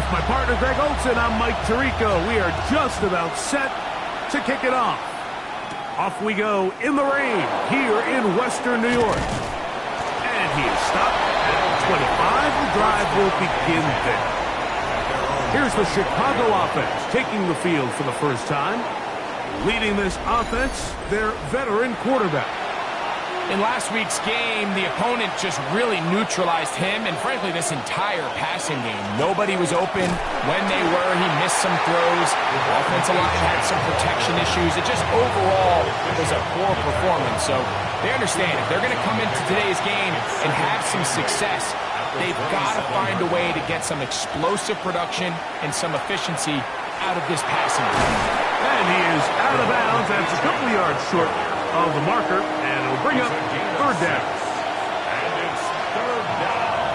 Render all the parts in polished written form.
With my partner, Greg Olson, I'm Mike Tirico. We are just about set to kick it off. Off we go in the rain here in Western New York. And he is stopped at 25. The drive will begin there. Here's the Chicago offense taking the field for the first time. Leading this offense, their veteran quarterback. In last week's game, the opponent just really neutralized him and, frankly, this entire passing game. Nobody was open. When they were, he missed some throws. The offensive line had some protection issues. It just overall was a poor performance. So they understand if they're going to come into today's game and have some success, they've got to find a way to get some explosive production and some efficiency out of this passing game. And he is out of bounds. That's a couple yards short of the marker, and it'll bring up third down. And it's third down.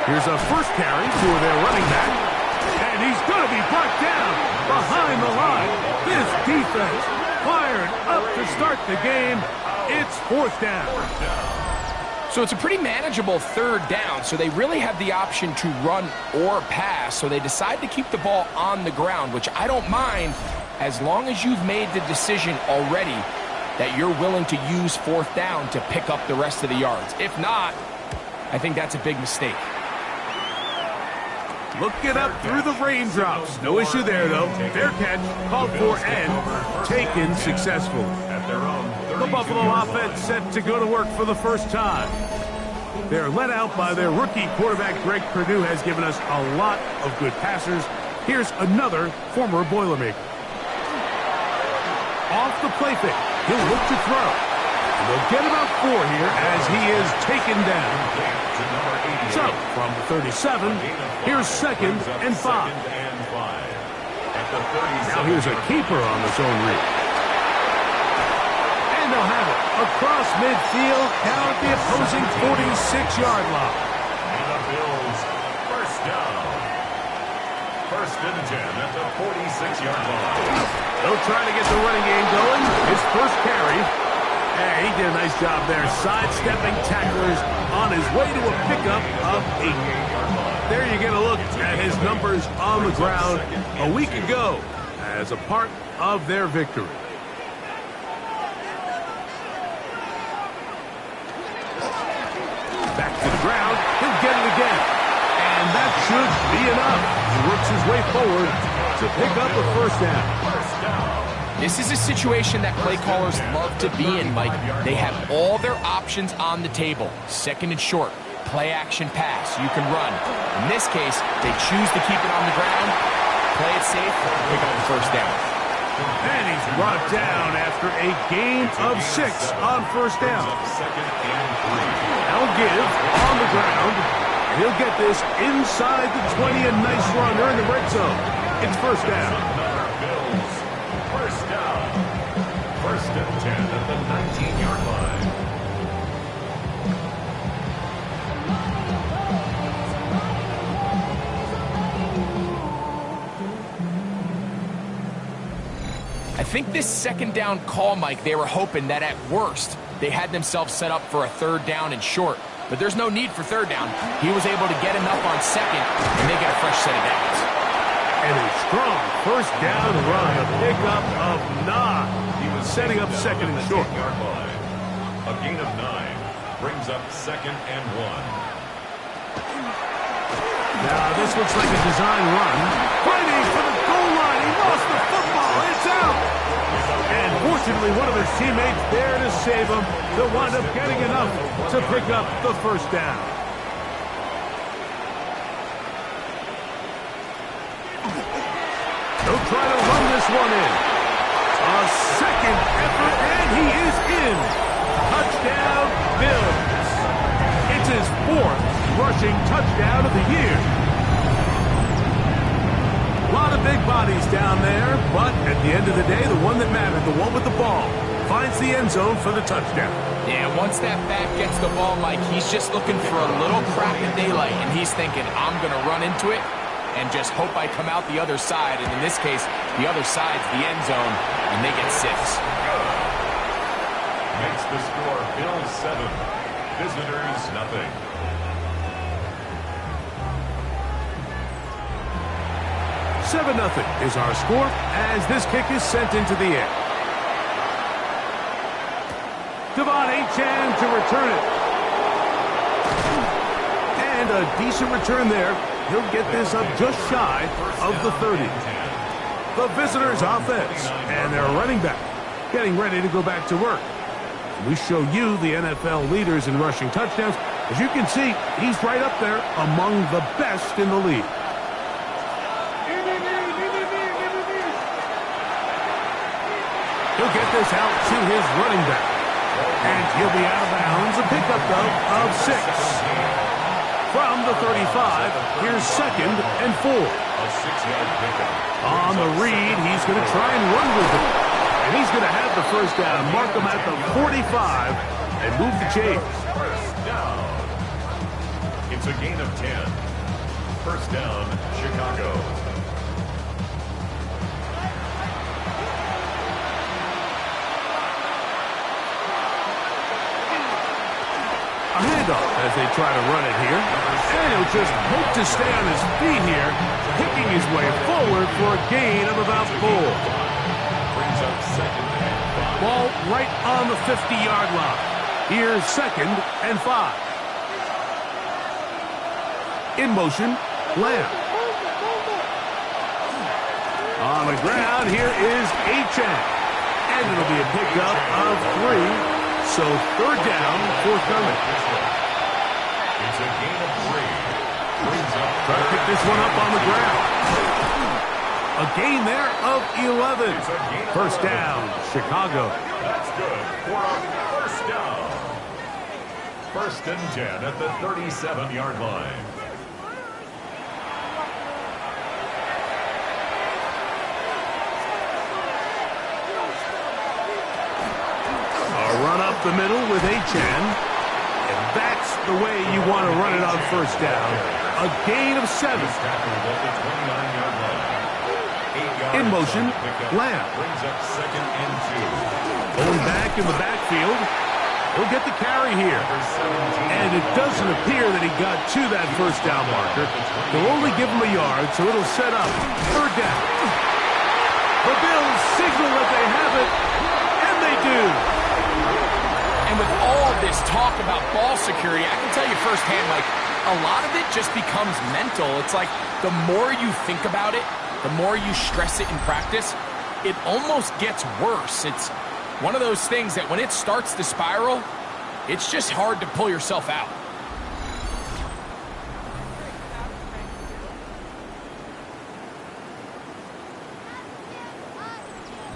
Here's a first carry for their running back, and he's going to be brought down behind the line. This defense fired up to start the game. It's fourth down. So it's a pretty manageable third down, so they really have the option to run or pass, so they decide to keep the ball on the ground, which I don't mind as long as you've made the decision already that you're willing to use fourth down to pick up the rest of the yards. If not, I think that's a big mistake. Looking up through the raindrops. No issue there, though. Fair catch, called for, and taken successfully. The Buffalo offense set to go to work for the first time. They're led out by their rookie quarterback, Greg Perdue, has given us a lot of good passers. Here's another former Boilermaker. Off the play fake, he'll look to throw. And they'll get about 4 here as he is taken down. So, from the 37, here's 2nd and 5. Now here's a keeper on the zone read. And they'll have it across midfield, down at the opposing 46-yard line. And the Bills, first down. First and 10 at the 46-yard line. They'll try to get the running game going. His first carry. He did a nice job there, sidestepping tacklers on his way to a pickup of 8. There you get a look at his numbers on the ground a week ago as a part of their victory. Back to the ground. He'll get it again. And that should be enough. He works his way forward to pick up the first down. This is a situation that play callers love to be in, Mike. They have all their options on the table. 2nd and short, play action pass, you can run. In this case, they choose to keep it on the ground, play it safe, pick up the first down. And he's brought down after a gain of 6 on first down. Now give on the ground, and he'll get this inside the 20, a nice run. They're in the red zone. It's first down. First down. First and 10 at the 19-yard line. I think this 2nd down call, Mike, they were hoping that at worst they had themselves set up for a 3rd down and short. But there's no need for 3rd down. He was able to get enough on 2nd, and they get a fresh set of downs. And a strong first down run, a pickup of 9. He was setting up 2nd and short. A gain of 9 brings up 2nd and 1. Now this looks like a design run. Fighting for the goal line. He lost the football. It's out. And fortunately, one of his teammates there to save him. They'll wind up getting enough to pick up the first down. They'll try to run this one in. A 2nd effort, and he is in. Touchdown, Bills. It's his 4th rushing touchdown of the year. A lot of big bodies down there, but at the end of the day, the one that mattered, the one with the ball, finds the end zone for the touchdown. Yeah, once that back gets the ball, Mike, he's just looking for a little crack of daylight, and he's thinking, I'm going to run into it and just hope I come out the other side. And in this case, the other side's the end zone, and they get 6. Makes the score Bills 7, visitors nothing. 7-0 is our score as this kick is sent into the air. De'Von Achane to return it. And a decent return there. He'll get this up just shy of the 30. The visitors' offense and their running back getting ready to go back to work. We show you the NFL leaders in rushing touchdowns. As you can see, he's right up there among the best in the league. He'll get this out to his running back. And he'll be out of bounds. A pickup, though, of 6. From the 35, here's 2nd and 4. A 6-yard pickup. On the read, he's going to try and run with it. And he's going to have the first down, mark him at the 45, and move the chains. First down. It's a gain of 10. First down, Chicago. A handoff as they try to run it here. And he'll just hope to stay on his feet here, picking his way forward for a gain of about 4. Brings up 2nd and 5. Ball right on the 50-yard line. Here's 2nd and 5. In motion, Lamb. On the ground, here is Achane. And it'll be a pickup of 3. So 3rd down, forthcoming. It's a gain of 3. Brings up Try to pick this one up on the ground. A gain there of 11. First down, Chicago. That's good for a first down. 1st and 10 at the 37-yard line. Run up the middle with Achane. And that's the way you want to run it on first down. A gain of 7. In motion, Lamb. Brings up 2nd and 2. Going back in the backfield. He'll get the carry here. And it doesn't appear that he got to that first down marker. They'll only give him a yard, so it'll set up 3rd down. The Bills signal that they have it, and they do. And with all this talk about ball security, I can tell you firsthand, like, a lot of it just becomes mental. It's like the more you think about it, the more you stress it in practice, it almost gets worse. It's one of those things that when it starts to spiral, it's just hard to pull yourself out.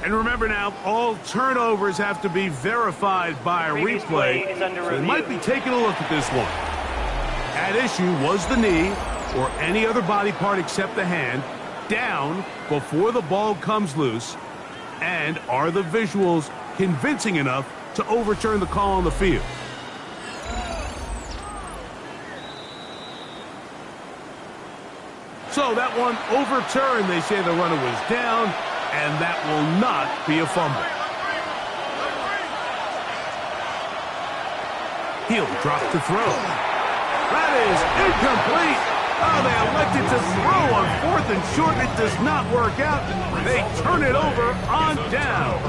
And remember now, all turnovers have to be verified by a replay. So they might be taking a look at this one. At issue was the knee, or any other body part except the hand, down before the ball comes loose. And are the visuals convincing enough to overturn the call on the field? So that one overturned. They say the runner was down. And that will not be a fumble. He'll drop to throw. That is incomplete. Oh, they elected to throw on 4th and short. It does not work out. They turn it over on down.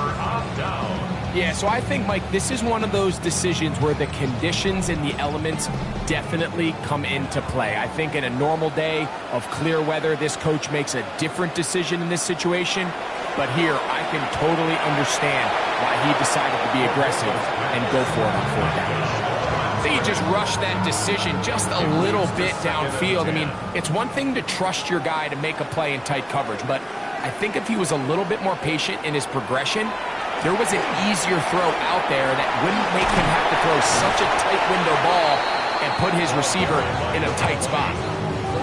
Yeah, so I think, Mike, this is one of those decisions where the conditions and the elements definitely come into play. I think in a normal day of clear weather, this coach makes a different decision in this situation. But here, I can totally understand why he decided to be aggressive and go for it on 4th down. I think he just rushed that decision just a little bit downfield. I mean, it's one thing to trust your guy to make a play in tight coverage, but I think if he was a little bit more patient in his progression, there was an easier throw out there that wouldn't make him have to throw such a tight window ball and put his receiver in a tight spot.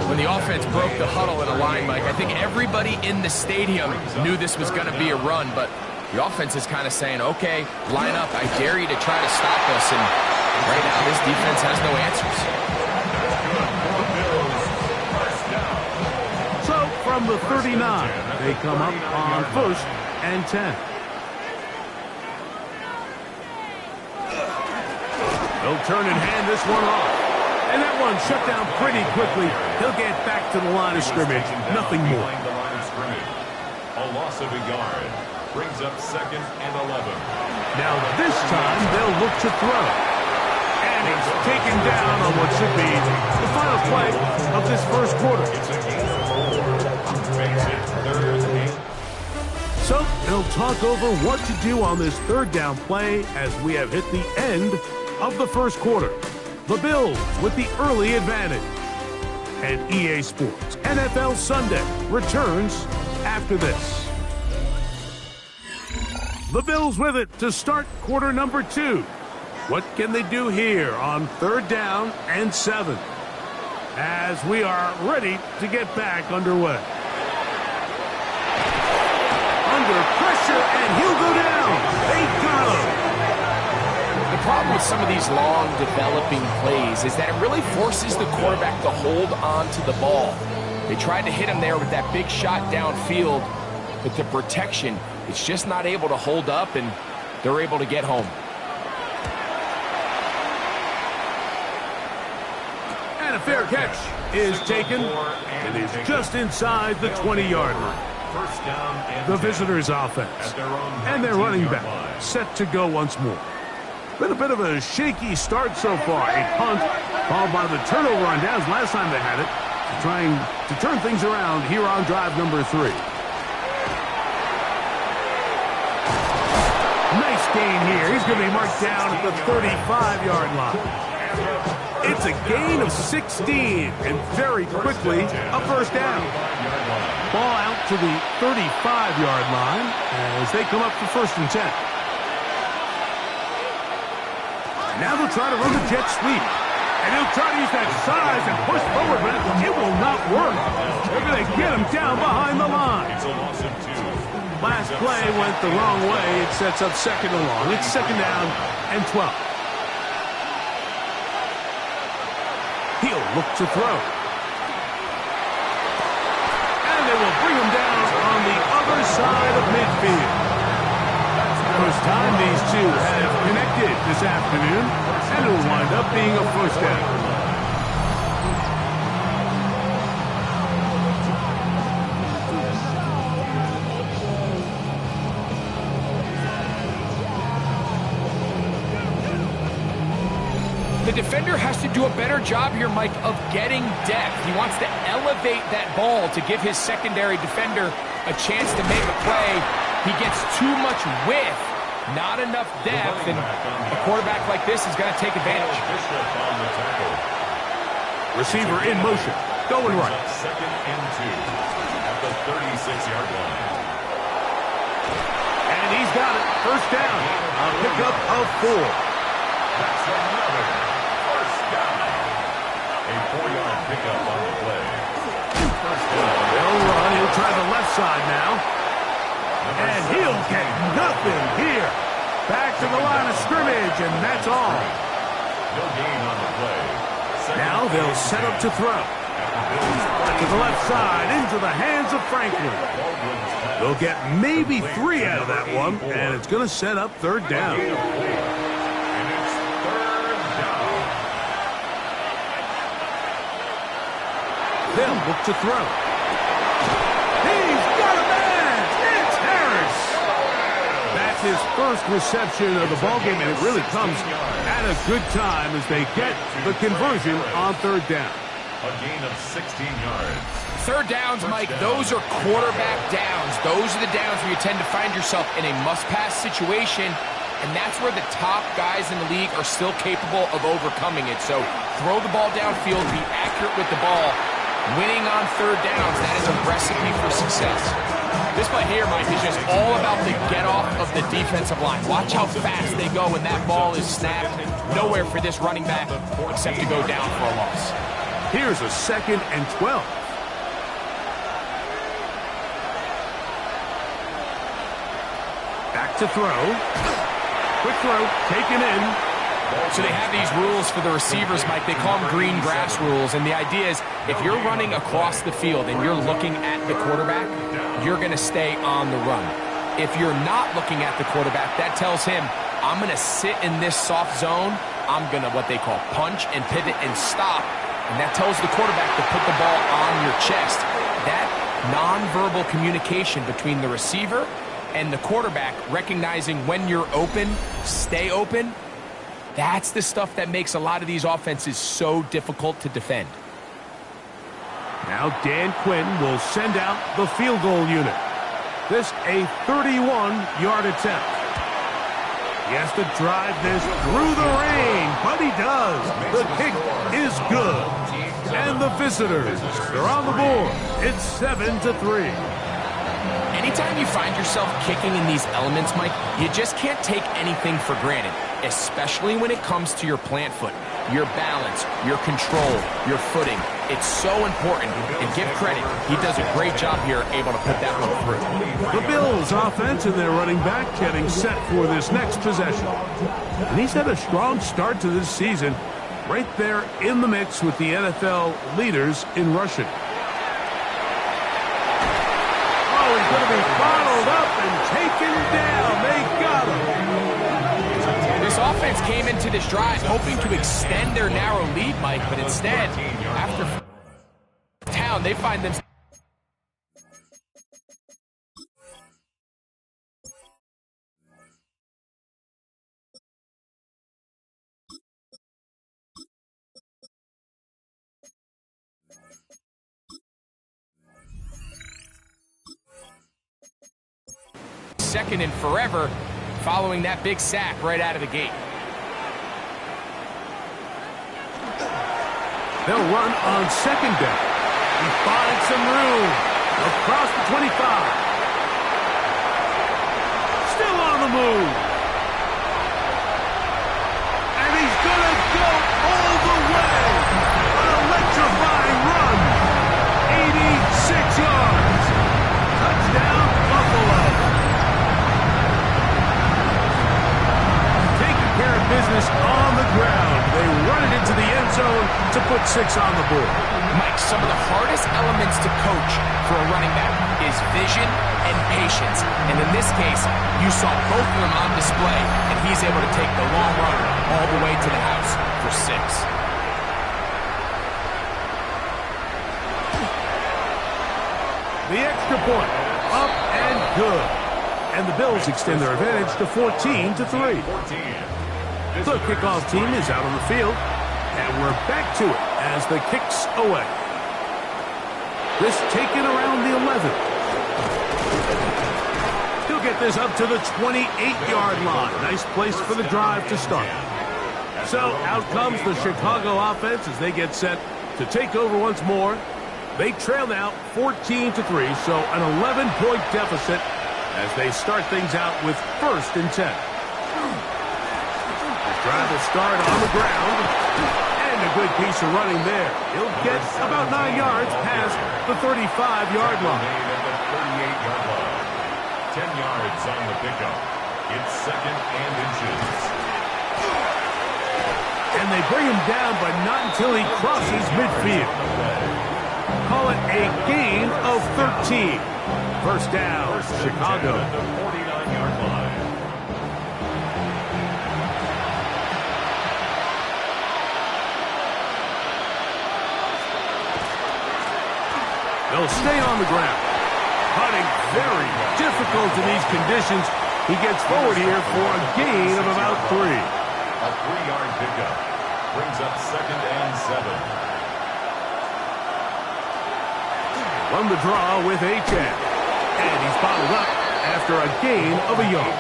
When the offense broke the huddle in a line, Mike, I think everybody in the stadium knew this was going to be a run, but the offense is kind of saying, okay, line up, I dare you to try to stop us, and right now this defense has no answers. So from the 39, they come up on 1st and 10. They'll turn and hand this one off. And that one shut down pretty quickly. He'll get back to the line of scrimmage. Nothing more. scrimmage. A loss of a yard. Brings up 2nd and 11. Now this time they'll look to throw. And he's taken down on what should be the final play of this first quarter. It's a gain of 4. Makes it 3rd and 8. So they'll talk over what to do on this third down play as we have hit the end of the first quarter. The Bills with the early advantage. And EA Sports NFL Sunday returns after this. The Bills with it to start quarter number 2. What can they do here on 3rd down and 7? As we are ready to get back underway. Under pressure, and he'll go down. They got him. The problem with some of these long developing plays is that it really forces the quarterback to hold on to the ball. They tried to hit him there with that big shot downfield, but the protection, it's just not able to hold up, and they're able to get home. And a fair catch is taken. It is just inside the 20-yard line. First down and The 10 visitors' offense. at their own And their running 19-yard back line. set to go once more. Been a bit of a shaky start so far. A punt followed by the turnover on downs last time they had it. Trying to turn things around here on drive number 3. Nice gain here. He's going to be marked down at the 35-yard line. It's a gain of 16, and very quickly a first down. Ball out to the 35-yard line as they come up for 1st and 10. Now they'll try to run the jet sweep. And he'll try to use that size and push forward, but it will not work. They're going to get him down behind the line. It's a loss of 2. Last play went the wrong way. It sets up 2nd and long. It's 2nd down and 12. He'll look to throw. And they will bring him down on the other side of midfield. First time these two have connected this afternoon, and it will wind up being a first down. The defender has to do a better job here, Mike, of getting depth. He wants to elevate that ball to give his secondary defender a chance to make a play. He gets too much width, not enough depth, and a quarterback like this is going to take advantage. Receiver in motion, going right. 2nd and 2 at the 36-yard line. And he's got it. First down. A pickup of 4. That's another first down. A 4-yard pickup on the play. First down. They'll run. He'll try the left side now. And he'll get nothing here. Back to the line of scrimmage, and that's all. No gain on the play. Now they'll set up to throw. To the left side, into the hands of Franklin. They'll get maybe 3 out of that one, and it's going to set up 3rd down. And it's 3rd down. They'll look to throw. He's got a man! It's Harris! That's his first reception of the ballgame, and it really comes at a good time as they get the conversion on 3rd down. A gain of 16 yards. 3rd downs, Mike, those are quarterback downs. Those are the downs where you tend to find yourself in a must-pass situation, and that's where the top guys in the league are still capable of overcoming it. So throw the ball downfield, be accurate with the ball. Winning on 3rd downs, that is a recipe for success. This play here, Mike, is just all about the get-off of the defensive line. Watch how fast they go when that ball is snapped. Nowhere for this running back except to go down for a loss. Here's a 2nd and 12. Back to throw. Quick throw, taken in. So they have these rules for the receivers, Mike. They call them green grass rules. And the idea is if you're running across the field and you're looking at the quarterback, you're going to stay on the run. If you're not looking at the quarterback, that tells him, I'm going to sit in this soft zone. I'm going to what they call punch and pivot and stop. And that tells the quarterback to put the ball on your chest. That nonverbal communication between the receiver and the quarterback, recognizing when you're open, stay open. That's the stuff that makes a lot of these offenses so difficult to defend. Now Dan Quinn will send out the field goal unit. This a 31-yard attempt. He has to drive this through the rain, but he does. The kick is good. And the visitors, they're on the board. It's 7-3. Anytime you find yourself kicking in these elements, Mike, you just can't take anything for granted, especially when it comes to your plant foot, your balance, your control, your footing. It's so important, and give credit, he does a great job here able to put that one through. The Bills offense and their running back getting set for this next possession. And he's had a strong start to this season, right there in the mix with the NFL leaders in rushing. Oh, he's going to be bottled up and taken down. They got him. This offense came into this drive hoping to extend their narrow lead, Mike, but instead, after town, they find themselves. Second and forever, following that big sack right out of the gate. They'll run on second down. He finds some room across the 25. Still on the move. And he's going to go all the way. An electrifying run. 86 yards. Touchdown, Buffalo. Taking care of business on the ground. They run it into the end zone to put 6 on the board. Mike, some of the hardest elements to coach for a running back is vision and patience. And in this case, you saw both of them on display, and he's able to take the long run all the way to the house for 6. The extra point, up and good. And the Bills extend their advantage to 14-3. The kickoff team is out on the field, and we're back to it as the kick's away. This taken around the 11. He'll get this up to the 28-yard line. Nice place for the drive to start. So out comes the Chicago offense as they get set to take over once more. They trail now 14-3, so an 11-point deficit as they start things out with 1st and 10. Drive will start on the ground, and a good piece of running there. He'll get about 9 yards past the 35-yard line. At the 38-yard line. 10 yards on the pickup. It's 2nd and inches. And they bring him down, but not until he crosses midfield. Call it a gain of 13. First down, Chicago. At the 49-yard line. They'll stay on the ground. Putting very difficult in these conditions. He gets forward here for a gain of about 3. A 3-yard pickup. Brings up 2nd and 7. Run the draw with Achane. And he's bottled up after a gain of a yard.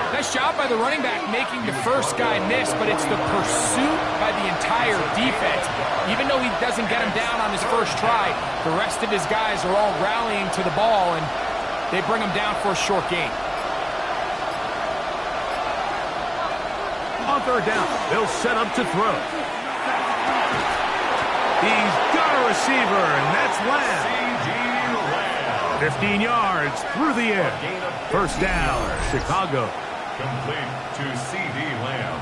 Nice job by the running back making the first guy miss, but it's the pursuit by the entire defense. Even though he doesn't get him down on his first try, the rest of his guys are all rallying to the ball, and they bring him down for a short gain. On 3rd down, they'll set up to throw. He's got a receiver, and that's Lamb. 15 yards through the air. First down, Chicago. Complete to C.D. Lamb.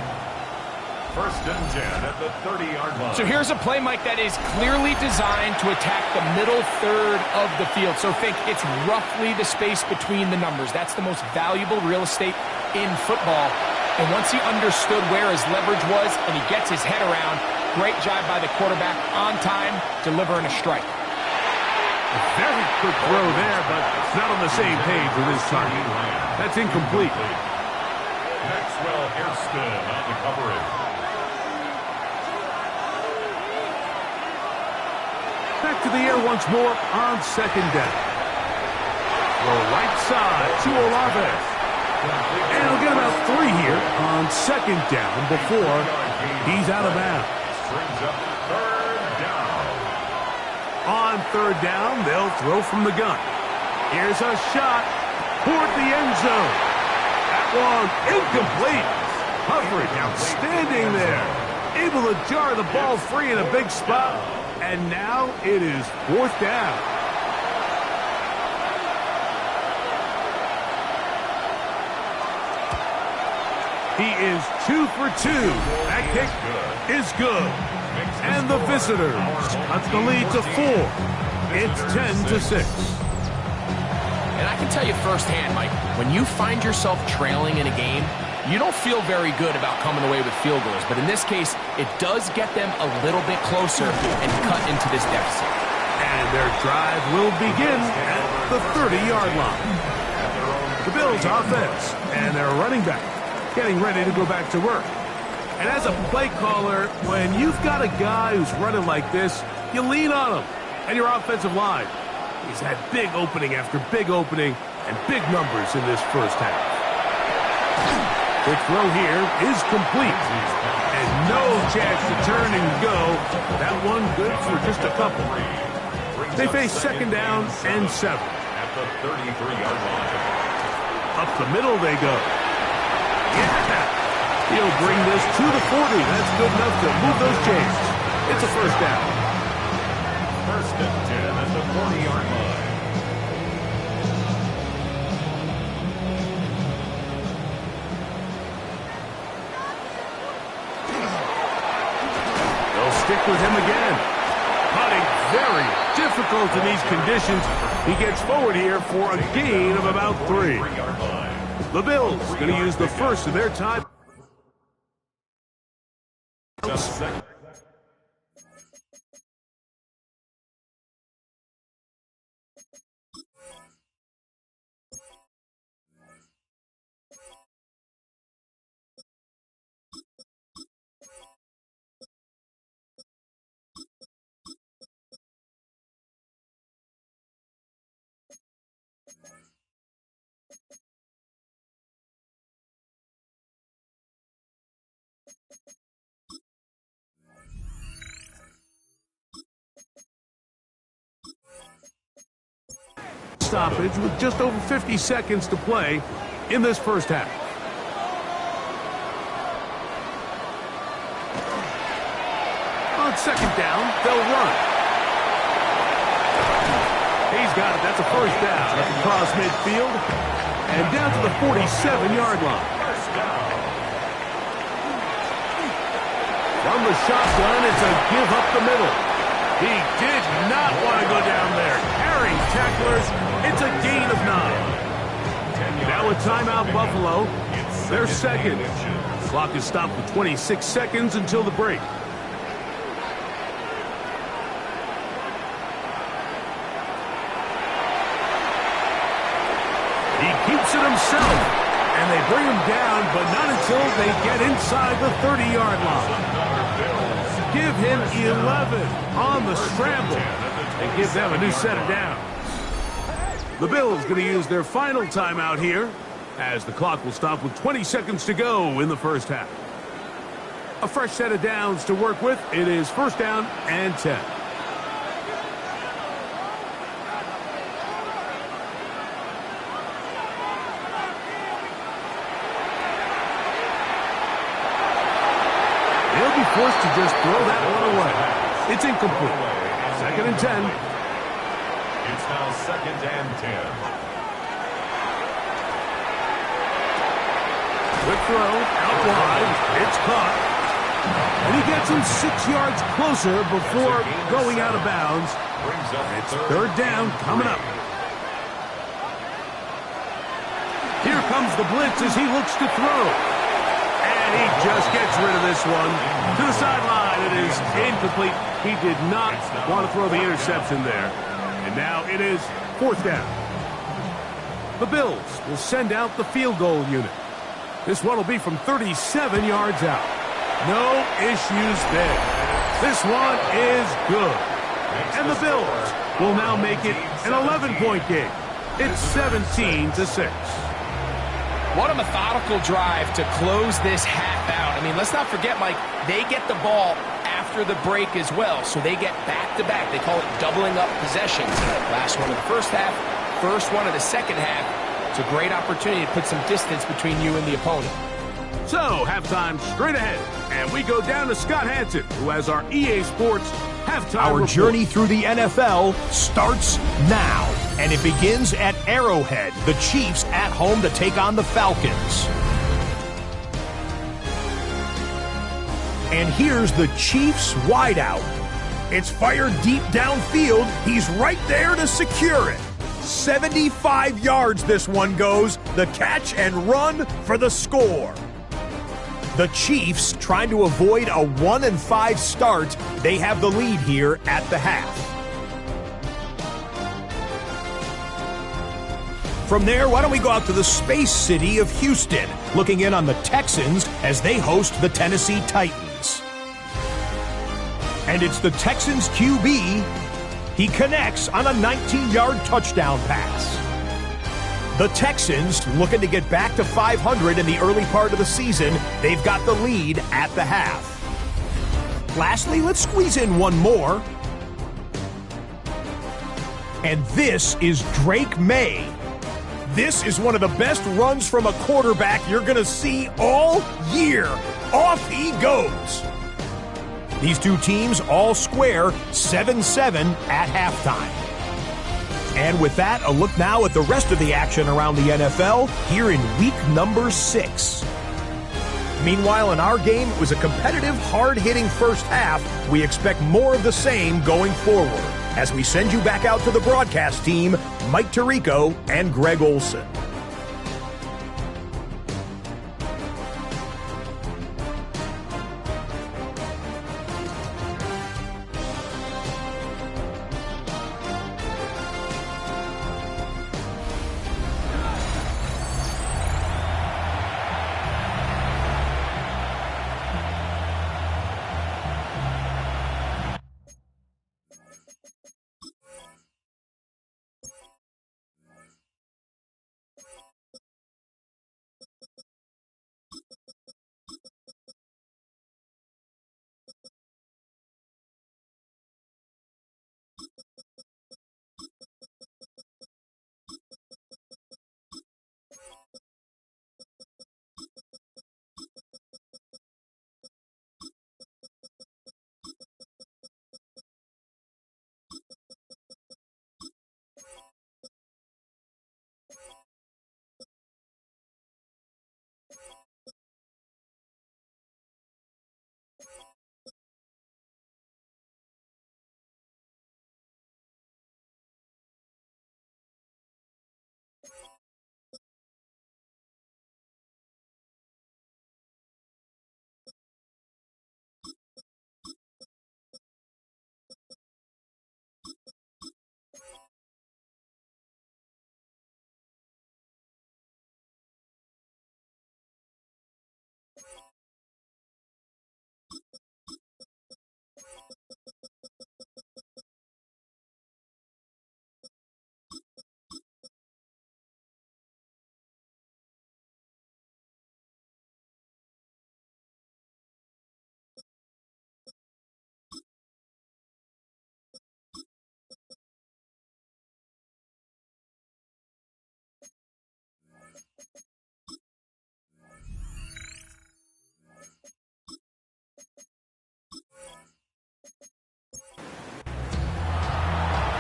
1st and 10 at the 30-yard line. So here's a play, Mike, that is clearly designed to attack the middle third of the field. So think it's roughly the space between the numbers. That's the most valuable real estate in football. And once he understood where his leverage was and he gets his head around, great job by the quarterback on time, delivering a strike. Very quick throw there, but not on the same page with his target. That's incomplete. Maxwell Hairston on the coverage. Back to the air once more on second down. Throw right side to Olave. And he'll get about 3 here on second down before he's out of bounds. Brings up third down. On third down, they'll throw from the gun. Here's a shot toward the end zone. That one incomplete. Coverage outstanding there. Able to jar the ball free in a big spot. And now it is fourth down. He is 2 for 2. That kick is good. And the visitors cut the lead to 4. It's 10-6. And I can tell you firsthand, Mike, when you find yourself trailing in a game, you don't feel very good about coming away with field goals. But in this case, it does get them a little bit closer and cut into this deficit. And their drive will begin at the 30-yard line. The Bills offense and their running back getting ready to go back to work. And as a play caller, when you've got a guy who's running like this, you lean on him. And your offensive line, he's had big opening after big opening and big numbers in this first half. Quick throw here is complete. And no chance to turn and go. That one good for just a couple. They face second down and 7. At the 33-yard line. Up the middle they go. Yeah! He'll bring this to the 40. That's good enough to move those chains. It's a first down. First and 10 at the 40-yard line. They'll stick with him again. Putting very difficult in these conditions. He gets forward here for a gain of about 3. 3-yard line. The Bills going to use the first of their time. Second. Stoppage with just over 50 seconds to play in this first half. On second down, they'll run. He's got it. That's a first down. Up across midfield and down to the 47-yard line. From the shotgun, it's a give up the middle. He did not want to go down there. Carrying tacklers, it's a gain of 9. Now a timeout, Buffalo. They're second. The clock is stopped with 26 seconds until the break. He keeps it himself, and they bring him down, but not until they get inside the 30-yard line. Give him 11 on the scramble and give them a new set of downs. The Bills going to use their final timeout here as the clock will stop with 20 seconds to go in the first half. A fresh set of downs to work with. It is first down and 10. Forced to just throw that one away. It's incomplete. Second and 10. It's now second and 10. Quick throw, out wide. It's caught. And he gets him 6 yards closer before going out of bounds. It's third down coming up. Here comes the blitz as he looks to throw. And he just gets rid of this one. To the sideline, it is incomplete. He did not want to throw the interception there. And now it is 4th down. The Bills will send out the field goal unit. This one will be from 37 yards out. No issues there. This one is good. And the Bills will now make it an 11-point game. It's 17-6. What a methodical drive to close this half out. I mean, let's not forget, Mike, they get the ball after the break as well, so they get back-to-back. They call it doubling up possessions. Last one of the first half, first one of the second half. It's a great opportunity to put some distance between you and the opponent. So, halftime straight ahead, and we go down to Scott Hanson, who has our EA Sports halftime Our report. journey through the NFL starts now, and it begins at Arrowhead. The Chiefs at home to take on the Falcons. And here's the Chiefs wideout. It's fired deep downfield. He's right there to secure it. 75 yards this one goes. The catch and run for the score. The Chiefs trying to avoid a 1-5 start. They have the lead here at the half. From there, why don't we go out to the space city of Houston, looking in on the Texans as they host the Tennessee Titans. And it's the Texans QB. He connects on a 19-yard touchdown pass. The Texans looking to get back to 500 in the early part of the season. They've got the lead at the half. Lastly, let's squeeze in one more. And this is Drake May. This is one of the best runs from a quarterback you're going to see all year. Off he goes. These two teams all square 7-7 at halftime. And with that, a look now at the rest of the action around the NFL here in week number 6. Meanwhile, in our game, it was a competitive, hard-hitting first half. We expect more of the same going forward as we send you back out to the broadcast team, Mike Tirico and Greg Olson.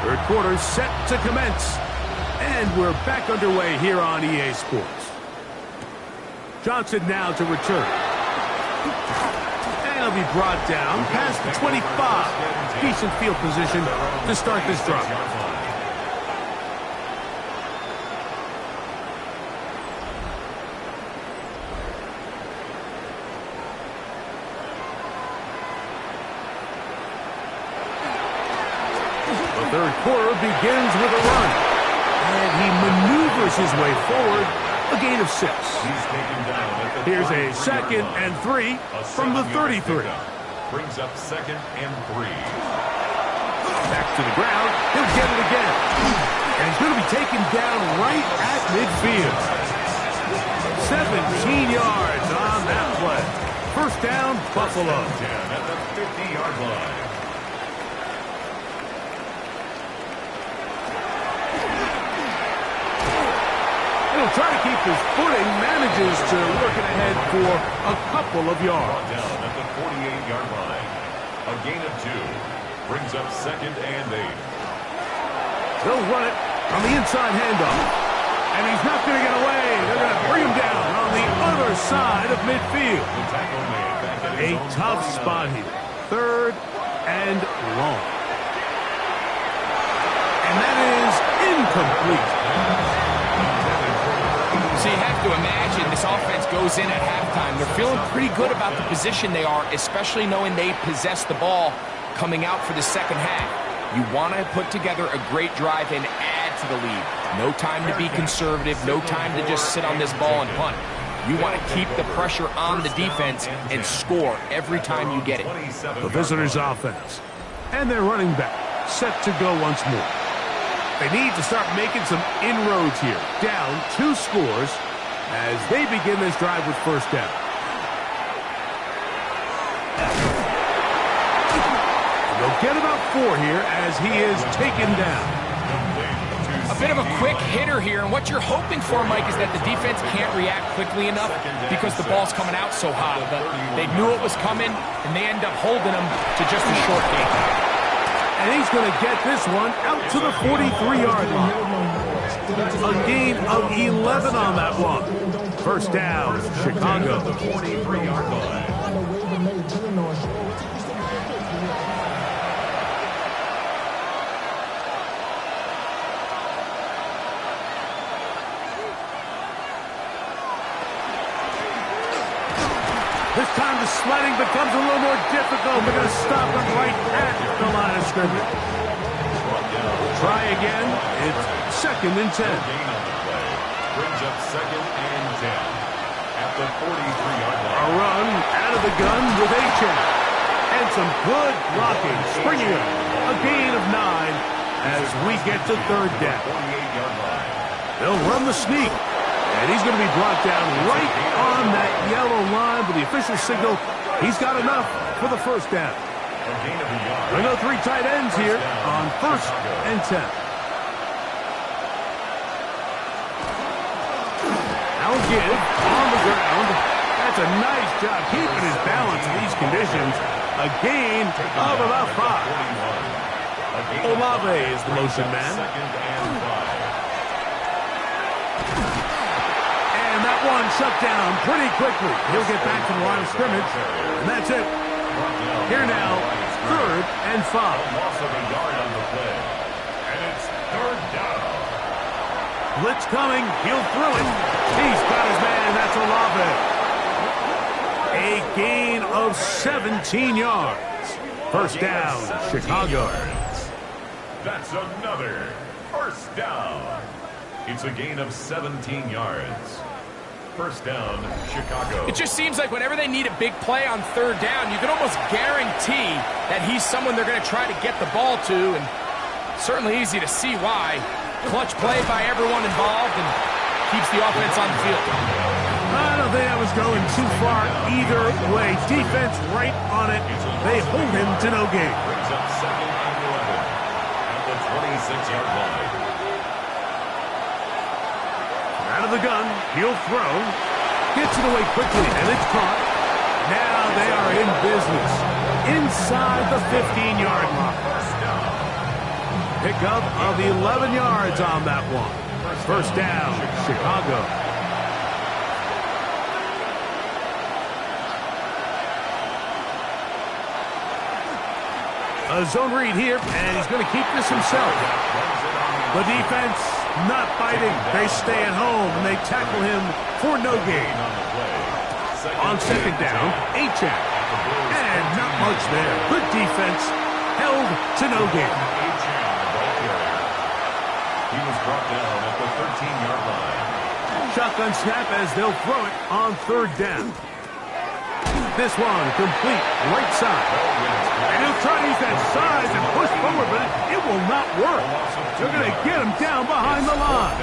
Third quarter set to commence. And we're back underway here on EA Sports. Johnson now to return. And he'll be brought down past the 25. Decent field position to start this drive. Third quarter begins with a run. And he maneuvers his way forward. A gain of 6. Here's a 2nd and 3 from the 33. Brings up 2nd and 3. Back to the ground. He'll get it again. And he's going to be taken down right at midfield. 17 yards on that play. First down, Buffalo. At the 50-yard line. He'll try to keep his footing, manages to work it ahead for a couple of yards. Down at the 48-yard line. A gain of 2. Brings up 2nd and 8. They'll run it on the inside handoff. And he's not going to get away. They're going to bring him down on the other side of midfield. The tackle made back at his A own tough 49. spot here. 3rd and long. And that is incomplete. So you have to imagine this offense goes in at halftime. They're feeling pretty good about the position they are, especially knowing they possess the ball coming out for the second half. You want to put together a great drive and add to the lead. No time to be conservative. No time to just sit on this ball and punt. You want to keep the pressure on the defense and score every time you get it. The visitors' offense. And their running back set to go once more. They need to start making some inroads here. Down 2 scores as they begin this drive with first down. They'll get about 4 here as he is taken down. A bit of a quick hitter here, and what you're hoping for, Mike, is that the defense can't react quickly enough because the ball's coming out so hot. They knew it was coming, and they end up holding them to just a short gain. And he's going to get this one out to the 43-yard line. A gain of 11 on that one. First down, Chicago. 43-yard line. This time the sledding becomes a little more difficult. They're going to stop him right at the line of scrimmage. Try again. It's 2nd and 10. Gain on the play. Brings up 2nd and 10. At the 43-yard line. A run out of the gun with Achane. And some good blocking. Springing up. A gain of 9 as we get to third down. 48-yard line. They'll run the sneak. And he's going to be brought down right on that yellow line with the official signal. He's got enough for the first down. A gain of a yard. There go 3 tight ends here on 1st and 10. Now give on the ground. That's a nice job keeping his balance in these conditions. A gain of about 5. Olave is the motion man. 2nd and 5. And that one shut down pretty quickly. He'll get back to the line of scrimmage. And that's it. Here now, 3rd and 5. Loss of a yard on the play. And it's 3rd down. Blitz coming. He'll throw it. He's got his man. That's Olave. A gain of 17 yards. First down, Chicago. That's another first down. It's a gain of 17 yards. First down, Chicago. It just seems like whenever they need a big play on third down, you can almost guarantee that he's someone they're going to try to get the ball to, and certainly easy to see why. Clutch play by everyone involved and keeps the offense on the field. I don't think I was going too far either way. Defense right on it. They hold him to no gain. Brings up 2nd and 11 at the 26-yard line. Out of the gun, he'll throw. Gets it away quickly, and it's caught. Now they are in business. Inside the 15-yard line. Pickup of 11 yards on that one. First down, Chicago. A zone read here, and he's going to keep this himself. The defense not fighting. They stay at home, and they tackle him for no gain. On second down, Achane. And not much there. Good defense, held to no gain. shotgun snap as they'll throw it on third down. This one complete right side. And he'll try to use that size and push forward, but it will not work. They're going to get him down behind the line.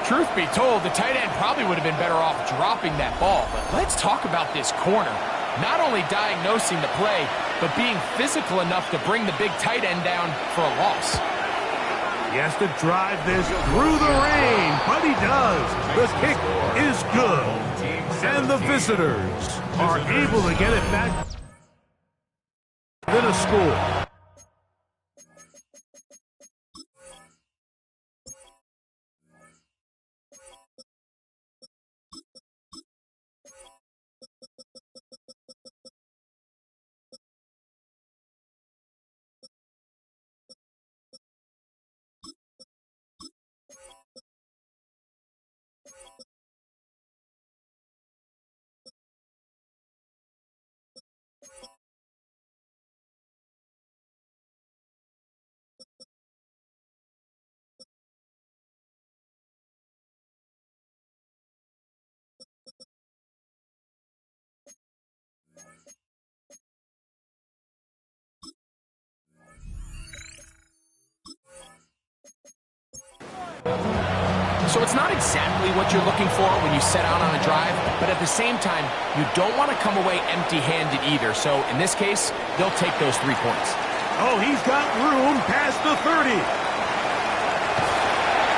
Truth be told, the tight end probably would have been better off dropping that ball. But let's talk about this corner. Not only diagnosing the play, but being physical enough to bring the big tight end down for a loss. He has to drive this through the rain, but he does. The kick is good. And the visitors are able to get it back within a score. So it's not exactly what you're looking for when you set out on a drive, but at the same time, you don't want to come away empty-handed either. So in this case, they'll take those 3 points. Oh, he's got room past the 30.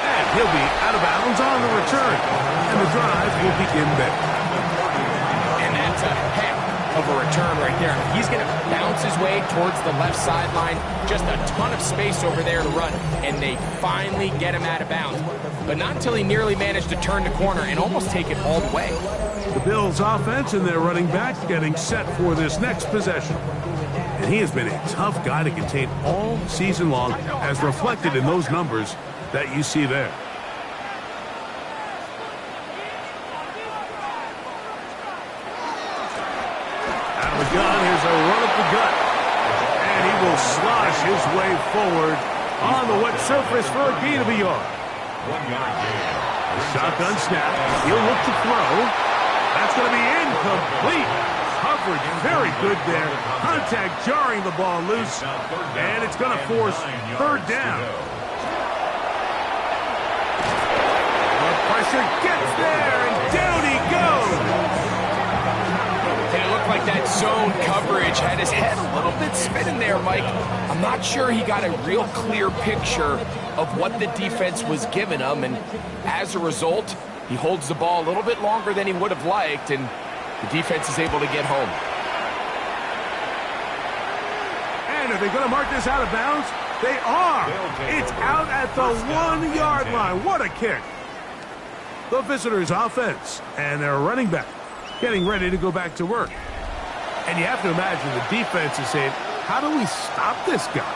And he'll be out of bounds on the return. And the drive will begin there. And that's a heck of a return right there. He's going to bounce his way towards the left sideline. Just a ton of space over there to run. And they finally get him out of bounds. But not until he nearly managed to turn the corner and almost take it all the way. The Bills' offense and their running back getting set for this next possession. And he has been a tough guy to contain all season long, as reflected in those numbers that you see there. Out of the gun, here's a run up the gut. And he will slosh his way forward on the wet surface for a gain of a yard. 1 yard gain. A shotgun snap. He'll look to throw. That's going to be incomplete. Coverage very good there. Contact jarring the ball loose. And it's going to force third down. The pressure gets there, and down he goes. And it looked like that zone coverage had his head a little bit spinning there, Mike. I'm not sure he got a real clear picture of what the defense was giving him, and as a result, he holds the ball a little bit longer than he would have liked, and the defense is able to get home. And are they going to mark this out of bounds? They are. It's out at the 1 yard line. What a kick. The visitors' offense and their running back getting ready to go back to work. And you have to imagine the defense is saying, how do we stop this guy?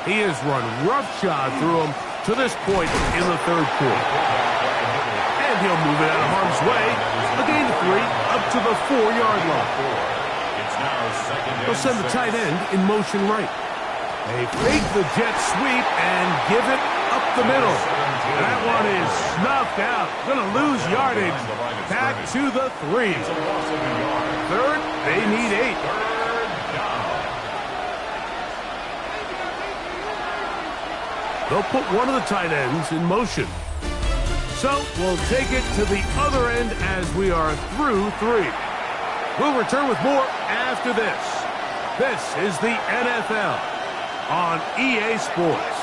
He has run roughshod through him to this point in the third quarter. And he'll move it out of harm's way. A gain of 3 up to the 4 yard line. It's now second. They'll send the tight end in motion right. They fake the jet sweep and give it up the middle. And that one is snuffed out. Going to lose yardage. Back to the 3. Third, they need 8. They'll put one of the tight ends in motion. So we'll take it to the other end as we are through 3. We'll return with more after this. This is the NFL on EA Sports.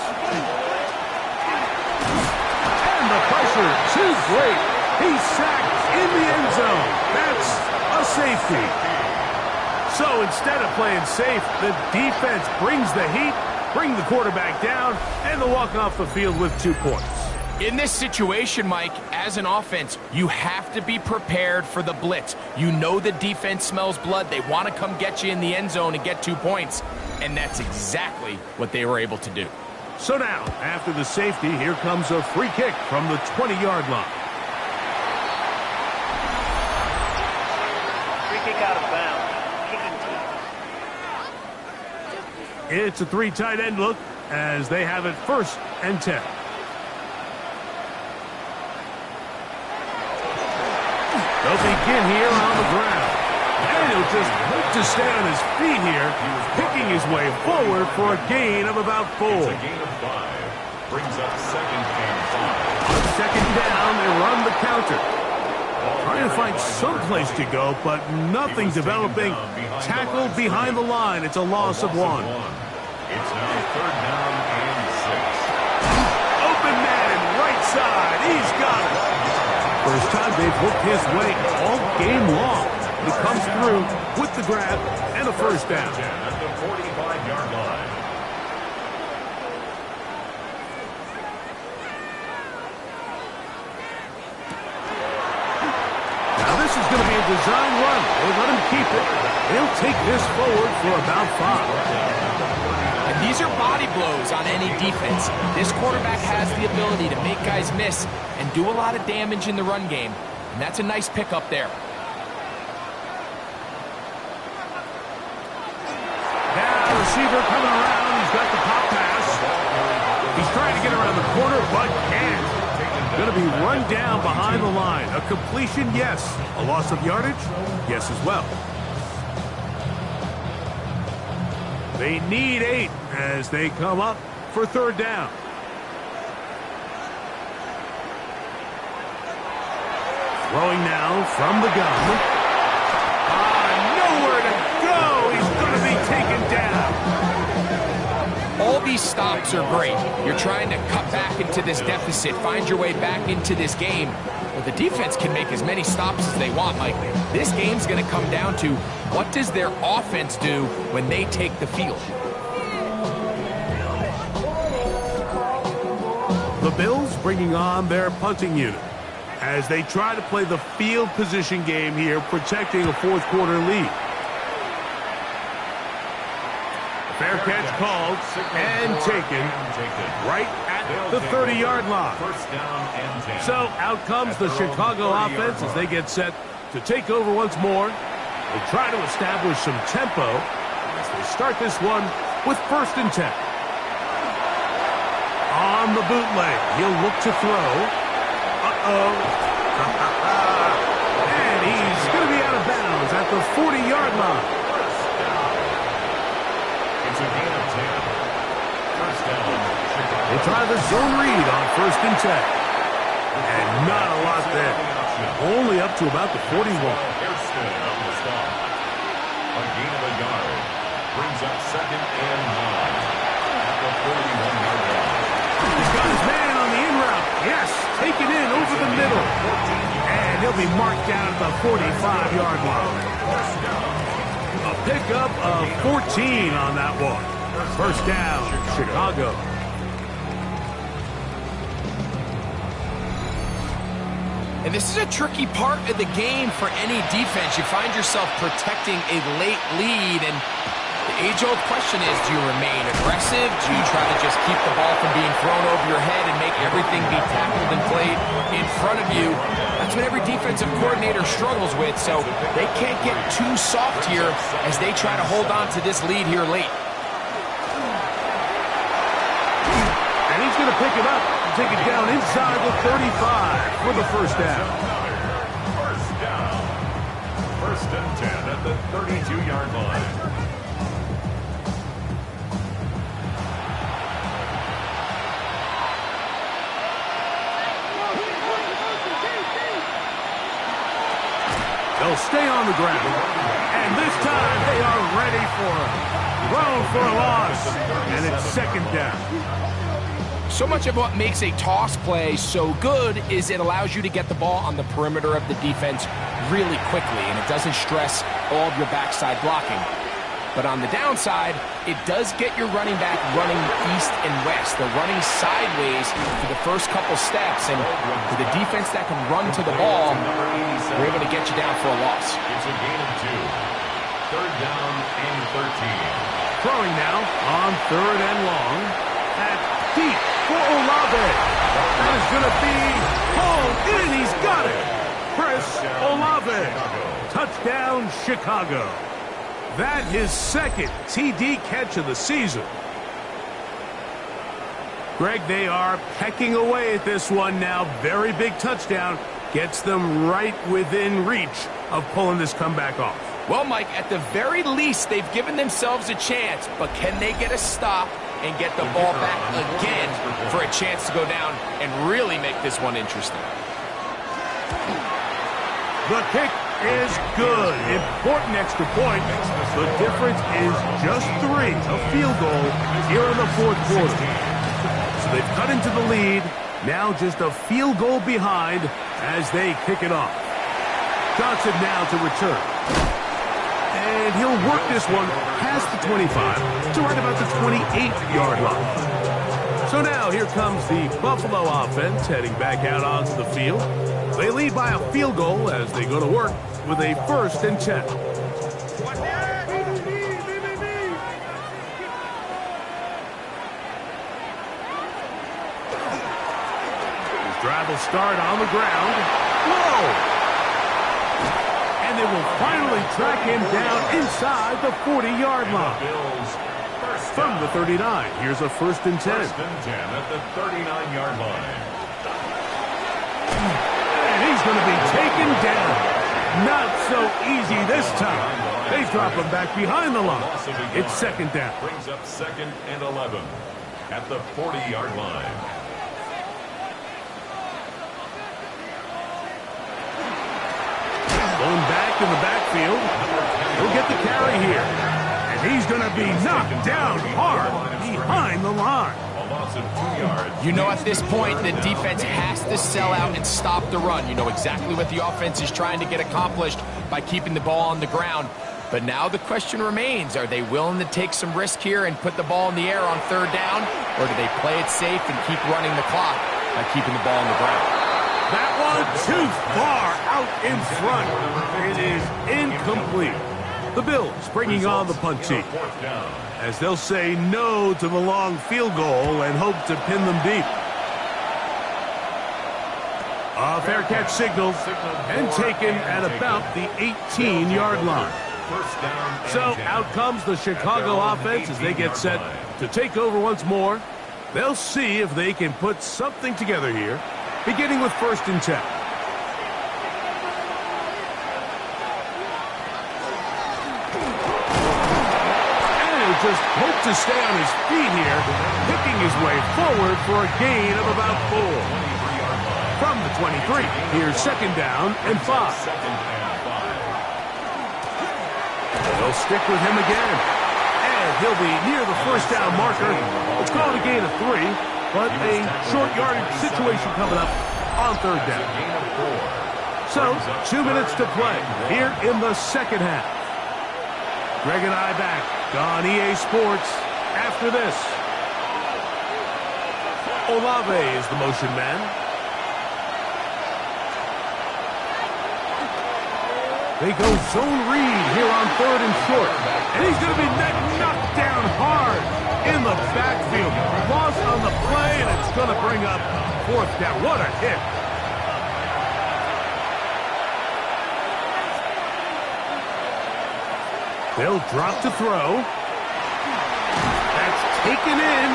And the pressure too great. He's sacked in the end zone. That's a safety. So instead of playing safe, the defense brings the heat, bring the quarterback down, and they'll walk off the field with 2 points. In this situation, Mike, as an offense, you have to be prepared for the blitz. You know the defense smells blood. They want to come get you in the end zone and get 2 points. And that's exactly what they were able to do. So now, after the safety, here comes a free kick from the 20-yard line. Free kick out of bounds. Kicking team. It's a 3 tight end look as they have it 1st and 10. They'll begin here on the ground. And he'll just hope to stay on his feet here, picking his way forward for a gain of about 4. It's a gain of 5. Brings up 2nd and 5. On 2nd down, they run the counter. Trying to find some place to go, but nothing developing. Tackled behind the line. It's a loss of 1. It's now 3rd down and 6. Open man, right side. He's got it. First time they've looked his way all game long. He comes through with the grab and a first down. At the 45-yard line. Now this is going to be a design run. They'll let him keep it. He'll take this forward for about 5. And these are body blows on any defense. This quarterback has the ability to make guys miss and do a lot of damage in the run game. And that's a nice pickup there. Now receiver coming around. He's got the pop pass. He's trying to get around the corner, but can't. Going to be run down behind the line. A completion, yes. A loss of yardage, yes as well. They need 8 as they come up for 3rd down. Throwing now from the gun. Nowhere to go. He's going to be taken down. All these stops are great. You're trying to cut back into this deficit, find your way back into this game. Well, the defense can make as many stops as they want, Mike. This game's going to come down to what does their offense do when they take the field. The Bills bringing on their punting unit as they try to play the field position game here, protecting a 4th quarter lead. Fair catch called and taken right at the 30-yard line. First down and 10. So out comes the Chicago offense as they get set to take over once more. They try to establish some tempo as they start this one with 1st and 10. On the bootleg, he'll look to throw. Uh-oh. And he's going to be out of bounds at the 40-yard line. It's a gain of 10. First down, Chicago. They try the zone read on 1st and 10. And not a lot there. Only up to about the 41. Hairston on the stop. A gain of a yard. Brings up 2nd and 9. At the 41-yard line. He's got his man on the in route. Yes, taken in over the middle. And he'll be marked down at the 45-yard line. A pickup of 14 on that one. First down, Chicago. And this is a tricky part of the game for any defense. You find yourself protecting a late lead, and the age-old question is, do you remain aggressive? Do you try to just keep the ball from being thrown over your head and make everything be tackled and played in front of you? That's what every defensive coordinator struggles with, so they can't get too soft here as they try to hold on to this lead here late. And he's going to pick it up and take it down inside the 35 for the first down. First down. 1st and 10 at the 32-yard line. They'll stay on the ground. And this time they are ready for it. Thrown for a loss. And it's 2nd down. So much of what makes a toss play so good is it allows you to get the ball on the perimeter of the defense really quickly, and it doesn't stress all of your backside blocking. But on the downside, it does get your running back running east and west. They're running sideways for the first couple steps, and for the defense that can run to the ball, they're able to get you down for a loss. It's a gain of 2. 3rd down and 13. Throwing now on 3rd and long. At deep for Olave. That is going to be hauled in. He's got it. Chris Olave. Touchdown, Chicago. That his 2nd TD catch of the season. Greg, they are pecking away at this one now. Very big touchdown. Gets them right within reach of pulling this comeback off. Well, Mike, at the very least, they've given themselves a chance, but can they get a stop and get the ball back again for a chance to go down and really make this one interesting? The kick is good. Important extra point. The difference is just 3, a field goal here in the fourth quarter. So they've cut into the lead. Now just a field goal behind as they kick it off. Johnson now to return. And he'll work this one past the 25 to right about the 28-yard line. So now here comes the Buffalo offense heading back out onto the field. They lead by a field goal as they go to work with a 1st and 10. His drive will start on the ground. Whoa! And they will finally track him down inside the 40-yard line. From the 39, here's a 1st and 10. 1st and 10 at the 39-yard line. And he's going to be taken down. Not so easy this time. They drop him back behind the line. It's 2nd down. Brings up 2nd and 11 at the 40-yard line. Going back in the backfield. He'll get the carry here. And he's going to be knocked down hard behind the line. A loss of 2 yards. You know, at this point, the defense has to sell out and stop the run. You know exactly what the offense is trying to get accomplished by keeping the ball on the ground. But now the question remains, are they willing to take some risk here and put the ball in the air on 3rd down? Or do they play it safe and keep running the clock by keeping the ball on the ground? That one too far out in front. It is incomplete. The Bills bringing on the punt team, 4th down. as they'll say no to the long field goal and hope to pin them deep. A fair catch signal and taken at about the 18-yard line. 1st down. So out comes the Chicago offense as they get set to take over once more. They'll see if they can put something together here, beginning with 1st and 10. Just hope to stay on his feet here, picking his way forward for a gain of about 4. From the 23, here's 2nd down and 5. They'll stick with him again. And he'll be near the 1st down marker. It's called a gain of 3, but a short yardage situation coming up on 3rd down. So, 2 minutes to play here in the 2nd half. Greg and I back on EA Sports after this. Olave is the motion man. They go zone read here on 3rd and short. And he's going to be knocked down hard in the backfield. Loss on the play, and it's going to bring up 4th down. What a hit. They'll drop to throw. That's taken in.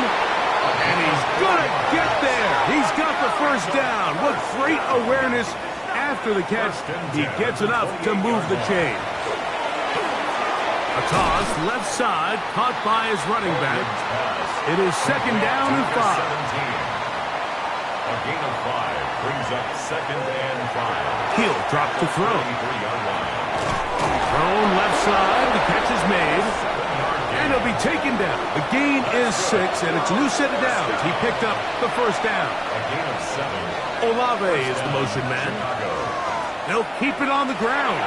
And he's going to get there. He's got the 1st down. What great awareness after the catch. He gets enough to move the chain. A toss left side, caught by his running back. It is 2nd down and 5. A gain of 5 brings up 2nd and 5. He'll drop to throw. 33-yard line. Thrown left side, the catch is made, and he'll be taken down. The gain is 6, and it's a new set of downs. He picked up the 1st down. A gain of 7. Olave is the motion man. They'll keep it on the ground.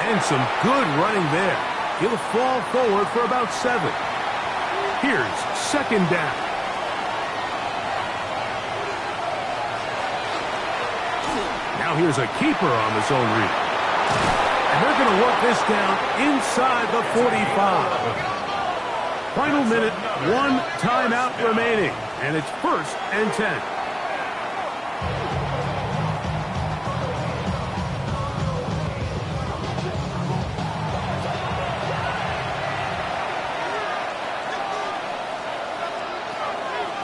And some good running there. He'll fall forward for about 7. Here's 2nd down. Now here's a keeper on the zone read. And they're going to work this down inside the 45. Final minute, 1 timeout remaining. And it's 1st and 10.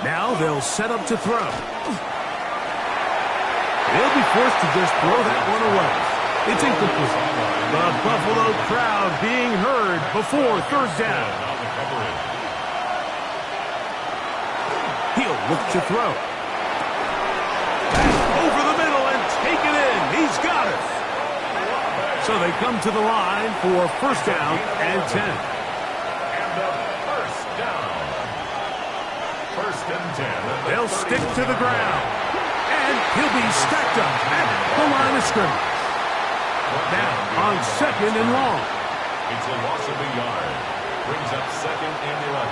Now they'll set up to throw. forced to just throw that one away. It's incomplete. The Buffalo crowd being heard before third down. He'll look to throw. Back over the middle and take it in. He's got it. So they come to the line for first down and 10. And the first down. First and 10. They'll stick to the ground. And he'll be stacked up at the line of scrimmage. Now on second and long. It's a loss of a yard. Brings up second and 11.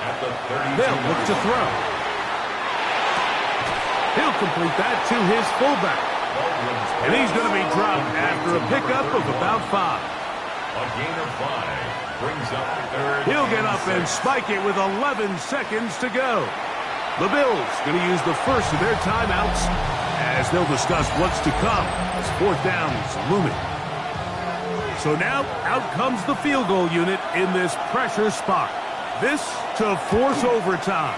At the 32. They'll look to throw. He'll complete that to his fullback. And he's going to be dropped after a pickup of about 5. A gain of 5 brings up third. He'll get up and spike it with 11 seconds to go. The Bills going to use the first of their timeouts as they'll discuss what's to come as fourth down is looming. So now out comes the field goal unit in this pressure spot. This to force overtime.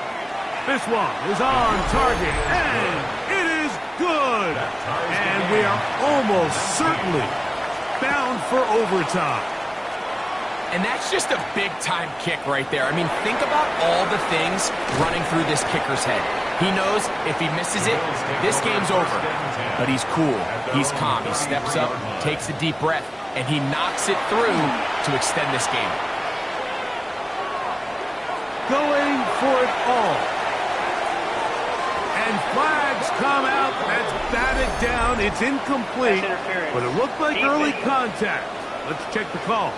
This one is on target, and it is good. And we are almost certainly bound for overtime. And that's just a big-time kick right there. I mean, think about all the things running through this kicker's head. He knows if he misses it, this game's over. But he's cool. He's calm. He steps up, takes a deep breath, and he knocks it through to extend this game. Going for it all. And flags come out. That's batted down. It's incomplete. But it looked like early contact. Let's check the call.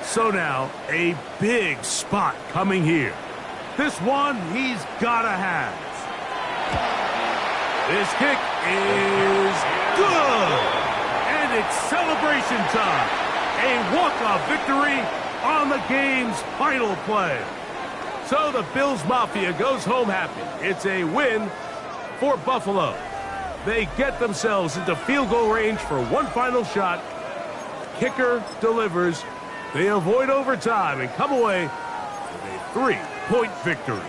So now, a big spot coming here. This one he's got to have. This kick is good. And it's celebration time. A walk-off victory on the game's final play. So the Bills Mafia goes home happy. It's a win for Buffalo. They get themselves into field goal range for one final shot. Kicker delivers. They avoid overtime and come away with a 3-point victory.